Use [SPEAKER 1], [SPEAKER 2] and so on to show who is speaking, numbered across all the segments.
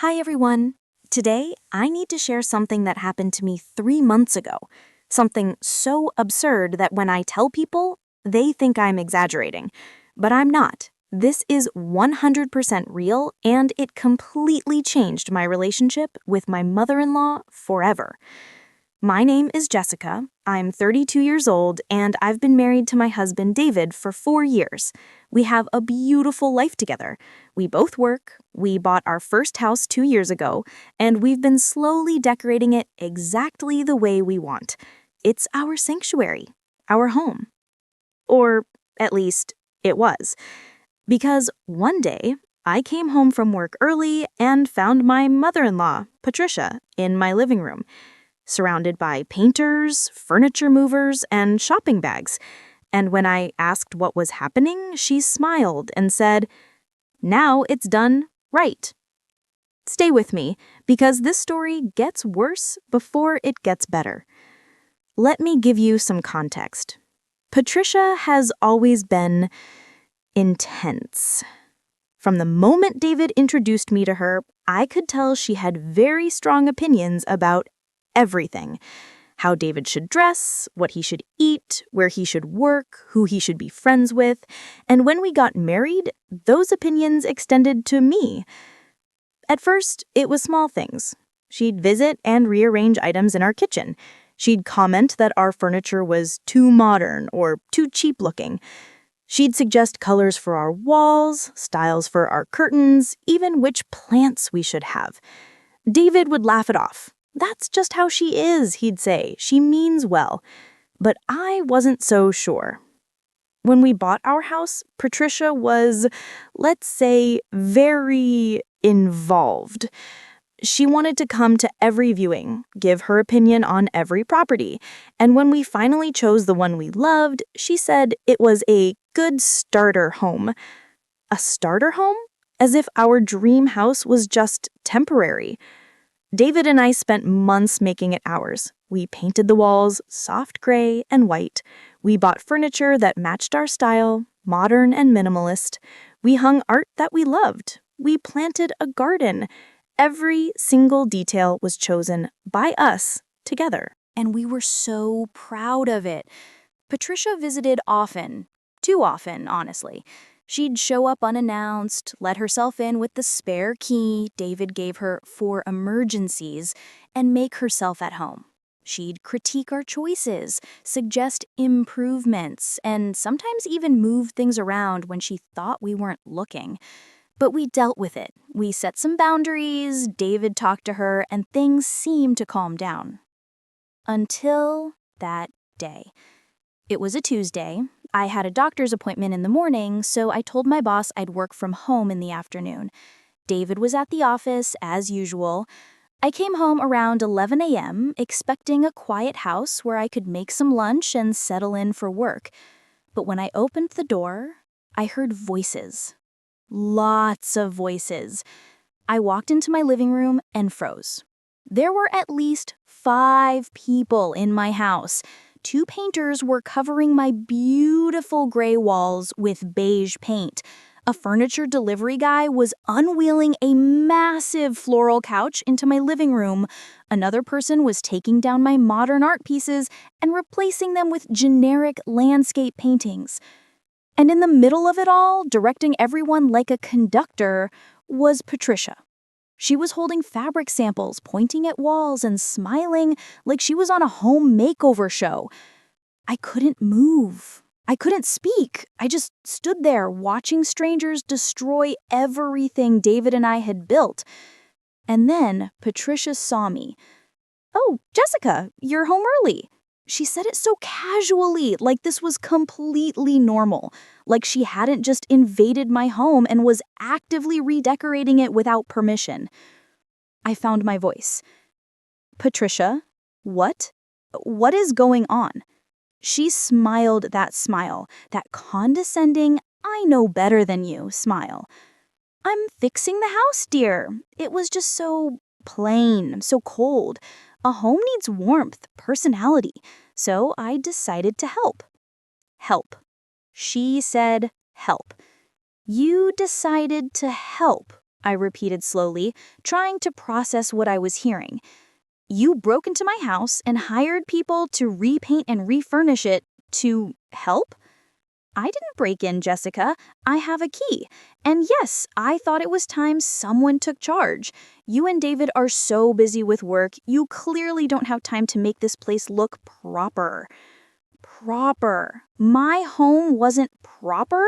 [SPEAKER 1] Hi everyone. Today, I need to share something that happened to me 3 months ago. Something so absurd that when I tell people, they think I'm exaggerating. But I'm not. This is 100% real, and it completely changed my relationship with my mother-in-law forever. My name is Jessica. I'm 32 years old, and I've been married to my husband David for 4 years. We have a beautiful life together. We both work, we bought our first house 2 years ago, and we've been slowly decorating it exactly the way we want. It's our sanctuary, our home. Or at least, it was. Because one day, I came home from work early and found my mother-in-law, Patricia, in my living room, surrounded by painters, furniture movers, and shopping bags. And when I asked what was happening, she smiled and said, "Now it's done right." Stay with me, because this story gets worse before it gets better. Let me give you some context. Patricia has always been intense. From the moment David introduced me to her, I could tell she had very strong opinions about everything. How David should dress, what he should eat, where he should work, who he should be friends with. And when we got married, those opinions extended to me. At first, it was small things. She'd visit and rearrange items in our kitchen. She'd comment that our furniture was too modern or too cheap looking. She'd suggest colors for our walls, styles for our curtains, even which plants we should have. David would laugh it off. "That's just how she is," he'd say. "She means well." But I wasn't so sure. When we bought our house, Patricia was, let's say, very involved. She wanted to come to every viewing, give her opinion on every property. And when we finally chose the one we loved, she said it was a good starter home. A starter home? As if our dream house was just temporary. David and I spent months making it ours. We painted the walls soft gray and white. We bought furniture that matched our style, modern and minimalist. We hung art that we loved. We planted a garden. Every single detail was chosen by us together.
[SPEAKER 2] And we were so proud of it. Patricia visited often. Too often, honestly. She'd show up unannounced, let herself in with the spare key David gave her for emergencies, and make herself at home. She'd critique our choices, suggest improvements, and sometimes even move things around when she thought we weren't looking. But we dealt with it. We set some boundaries, David talked to her, and things seemed to calm down. Until that day. It was a Tuesday. I had a doctor's appointment in the morning, so I told my boss I'd work from home in the afternoon. David was at the office, as usual. I came home around 11 a.m., expecting a quiet house where I could make some lunch and settle in for work. But when I opened the door, I heard voices. Lots of voices. I walked into my living room and froze. There were at least 5 people in my house. 2 painters were covering my beautiful gray walls with beige paint. A furniture delivery guy was unwheeling a massive floral couch into my living room. Another person was taking down my modern art pieces and replacing them with generic landscape paintings. And in the middle of it all, directing everyone like a conductor, was Patricia. She was holding fabric samples, pointing at walls, and smiling like she was on a home makeover show. I couldn't move. I couldn't speak. I just stood there watching strangers destroy everything David and I had built. And then Patricia saw me. "Oh, Jessica, you're home early." She said it so casually, like this was completely normal, like she hadn't just invaded my home and was actively redecorating it without permission. I found my voice. "Patricia, what? What is going on?" She smiled that smile, that condescending, "I know better than you" smile. "I'm fixing the house, dear. It was just so plain, so cold. A home needs warmth, personality. So I decided to help." Help. She said help. You decided to help. I repeated slowly, trying to process what I was hearing. You broke into my house and hired people to repaint and refurnish it to help? I didn't break in, Jessica. I have a key. And yes, I thought it was time someone took charge. You and David are so busy with work, you clearly don't have time to make this place look proper. Proper. My home wasn't proper?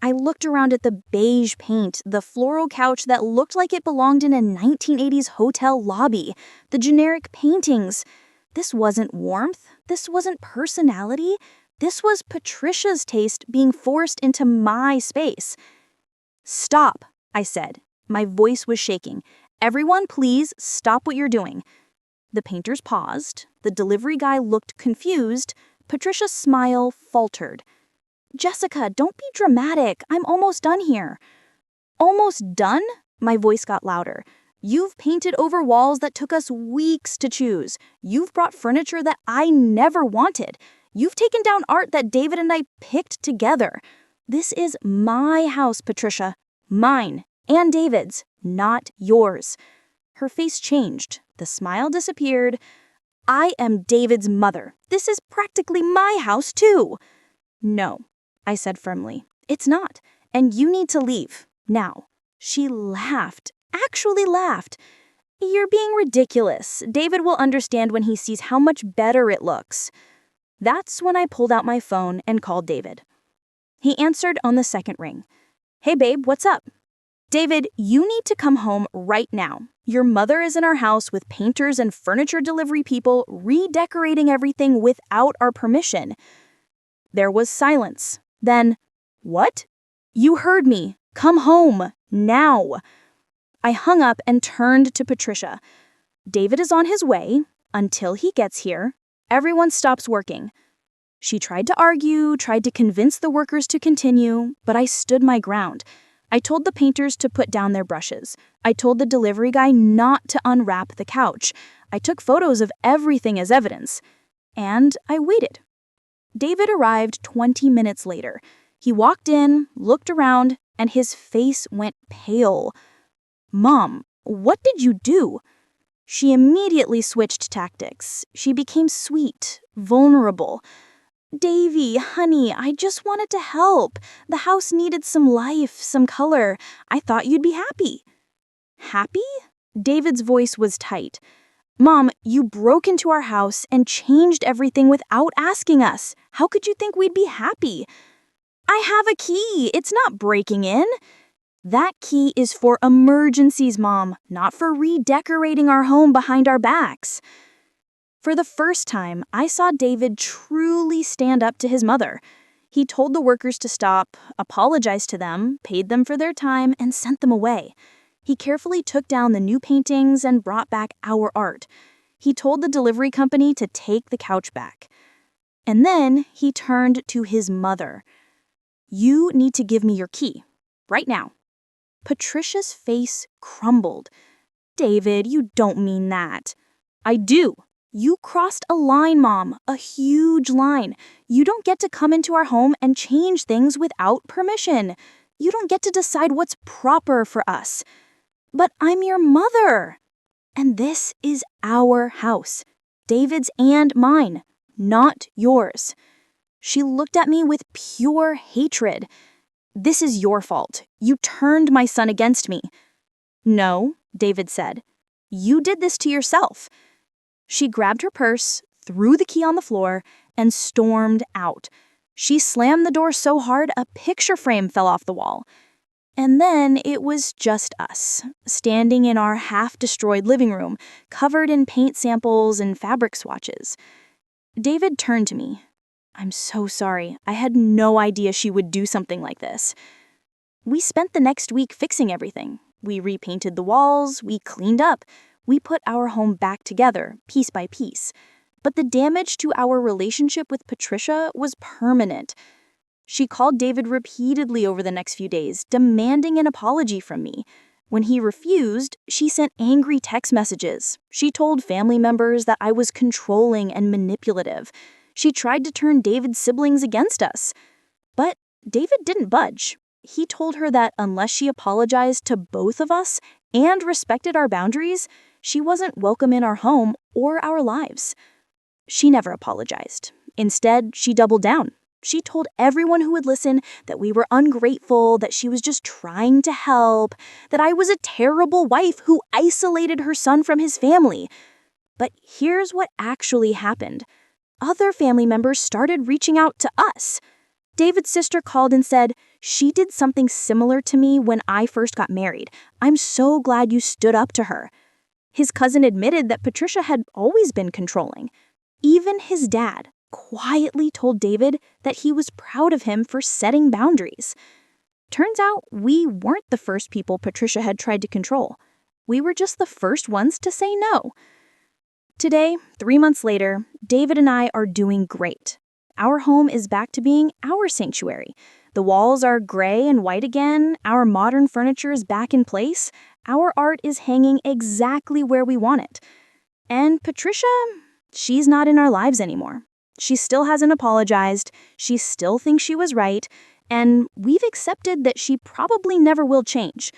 [SPEAKER 2] I looked around at the beige paint, the floral couch that looked like it belonged in a 1980s hotel lobby, the generic paintings. This wasn't warmth. This wasn't personality. This was Patricia's taste being forced into my space. Stop, I said. My voice was shaking. Everyone, please stop what you're doing. The painters paused. The delivery guy looked confused. Patricia's smile faltered. Jessica, don't be dramatic. I'm almost done here. Almost done? My voice got louder. You've painted over walls that took us weeks to choose. You've brought furniture that I never wanted. You've taken down art that David and I picked together. This is my house, Patricia. Mine and David's, not yours. Her face changed. The smile disappeared. I am David's mother. This is practically my house, too. No, I said firmly. It's not, and you need to leave, now. She laughed, actually laughed. You're being ridiculous. David will understand when he sees how much better it looks. That's when I pulled out my phone and called David. He answered on the second ring. Hey babe, what's up? David, you need to come home right now. Your mother is in our house with painters and furniture delivery people redecorating everything without our permission. There was silence. Then, what? You heard me. Come home. Now. I hung up and turned to Patricia. David is on his way. Until he gets here, everyone stops working. She tried to argue, tried to convince the workers to continue, but I stood my ground. I told the painters to put down their brushes. I told the delivery guy not to unwrap the couch. I took photos of everything as evidence. And I waited. David arrived 20 minutes later. He walked in, looked around, and his face went pale. Mom, what did you do? She immediately switched tactics. She became sweet, vulnerable. Davy, honey, I just wanted to help. The house needed some life, some color. I thought you'd be happy. Happy? David's voice was tight. Mom, you broke into our house and changed everything without asking us. How could you think we'd be happy? I have a key. It's not breaking in. That key is for emergencies, Mom, not for redecorating our home behind our backs. For the first time, I saw David truly stand up to his mother. He told the workers to stop, apologized to them, paid them for their time, and sent them away. He carefully took down the new paintings and brought back our art. He told the delivery company to take the couch back. And then he turned to his mother. You need to give me your key, right now. Patricia's face crumbled. David, you don't mean that. I do. You crossed a line, Mom, a huge line. You don't get to come into our home and change things without permission. You don't get to decide what's proper for us. But I'm your mother. And this is our house, David's and mine, not yours. She looked at me with pure hatred. This is your fault. You turned my son against me. No, David said. You did this to yourself. She grabbed her purse, threw the key on the floor, and stormed out. She slammed the door so hard a picture frame fell off the wall. And then it was just us, standing in our half-destroyed living room, covered in paint samples and fabric swatches. David turned to me. I'm so sorry. I had no idea she would do something like this. We spent the next week fixing everything. We repainted the walls, we cleaned up, we put our home back together, piece by piece. But the damage to our relationship with Patricia was permanent. She called David repeatedly over the next few days, demanding an apology from me. When he refused, she sent angry text messages. She told family members that I was controlling and manipulative. She tried to turn David's siblings against us. But David didn't budge. He told her that unless she apologized to both of us and respected our boundaries, she wasn't welcome in our home or our lives. She never apologized. Instead, she doubled down. She told everyone who would listen that we were ungrateful, that she was just trying to help, that I was a terrible wife who isolated her son from his family. But here's what actually happened. Other family members started reaching out to us. David's sister called and said, "She did something similar to me when I first got married. I'm so glad you stood up to her." His cousin admitted that Patricia had always been controlling. Even his dad quietly told David that he was proud of him for setting boundaries. Turns out we weren't the first people Patricia had tried to control. We were just the first ones to say no. Today, 3 months later, David and I are doing great. Our home is back to being our sanctuary. The walls are gray and white again, our modern furniture is back in place, our art is hanging exactly where we want it. And Patricia, she's not in our lives anymore. She still hasn't apologized, she still thinks she was right, and we've accepted that she probably never will change.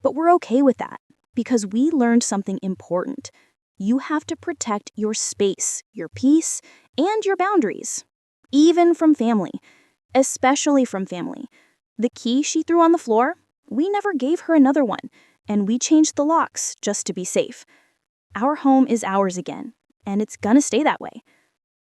[SPEAKER 2] But we're okay with that, because we learned something important. You have to protect your space, your peace, and your boundaries. Even from family. Especially from family. The key she threw on the floor, we never gave her another one, and we changed the locks just to be safe. Our home is ours again, and it's gonna stay that way.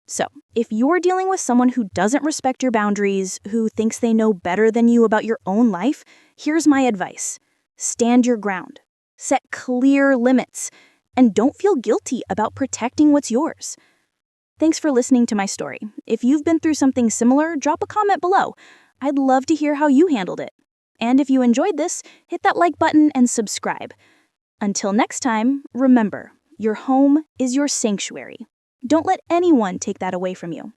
[SPEAKER 2] So, if you're dealing with someone who doesn't respect your boundaries, who thinks they know better than you about your own life, here's my advice. Stand your ground. Set clear limits. And don't feel guilty about protecting what's yours. Thanks for listening to my story. If you've been through something similar, drop a comment below. I'd love to hear how you handled it. And if you enjoyed this, hit that like button and subscribe. Until next time, remember, your home is your sanctuary. Don't let anyone take that away from you.